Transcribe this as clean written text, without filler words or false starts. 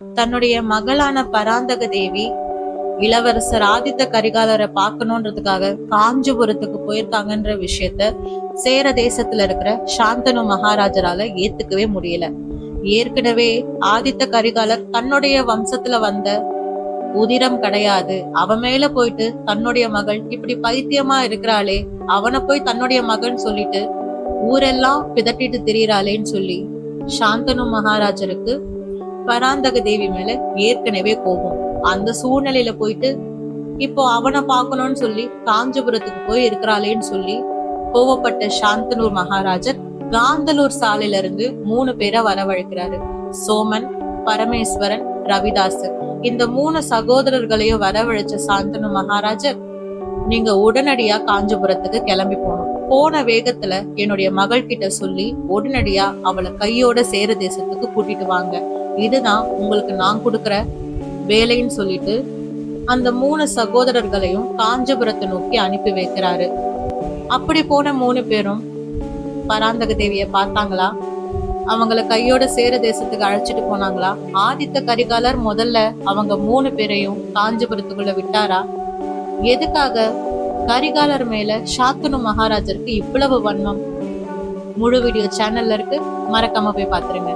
தன்னுடைய மகளான பராந்தக தேவி இளவரசர் ஆதித்த கரிகாலரை பார்க்கணுன்றதுக்காக காஞ்சிபுரத்துக்கு போயிருக்காங்கன்ற விஷயத்த சேர தேசத்துல இருக்கிற சாந்தனு மகாராஜரால ஏத்துக்கவே முடியல. ஏற்கனவே ஆதித்த கரிகாலர் தன்னுடைய வம்சத்துல வந்த உதிரம் கிடையாது, அவன் மேல போயிட்டு தன்னுடைய மகள் இப்படி பைத்தியமா இருக்கிறாளே, அவனை போய் தன்னுடைய மகன் சொல்லிட்டு ஊரெல்லாம் பிதட்டிட்டு திரியறாளேன்னு சொல்லி சாந்தனு மகாராஜருக்கு பராந்தக தேவி மேல ஏற்கனவே கோபம். அந்த சூழ்நிலையில போயிட்டு இப்போ அவனை பார்க்கணும்னு சொல்லி காஞ்சிபுரத்துக்கு போய் இருக்கிறாளேன்னு சொல்லி கோவப்பட்ட சாந்தனூர் மகாராஜர் காந்தலூர் சாலையில இருந்து 3 பேரை வரவழைக்கிறாரு. சோமன், பரமேஸ்வரன், ரவிதாசர். இந்த 3 சகோதரர்களையும் வரவழைச்ச சாந்தனு மகாராஜர், நீங்க உடனடியா காஞ்சிபுரத்துக்கு கிளம்பி போகணும். போன வேகத்துல என்னுடைய மகள் கிட்ட சொல்லி உடனடியா அவளை கையோட சேர தேசத்துக்கு கூட்டிட்டு வாங்க, இதுதான் உங்களுக்கு நான் கொடுக்கற வேலைன்னு சொல்லிட்டு அந்த 3 சகோதரர்களையும் காஞ்சிபுரத்தை நோக்கி அனுப்பி வைக்கிறாரு. அப்படி போன 3 பேரும் பராந்தக தேவிய பார்த்தாங்களா? அவங்கள கையோட சேர தேசத்துக்கு அழைச்சிட்டு போனாங்களா? ஆதித்த கரிகாலர் முதல்ல அவங்க 3 பேரையும் காஞ்சிபுரத்துக்குள்ள விட்டாரா? எதுக்காக கரிகாலர் மேல சாந்தனு மகாராஜருக்கு இவ்வளவு வன்மம்? முழு வீடியோ சேனல்ல இருக்கு, மறக்காம போய் பாத்துருங்க.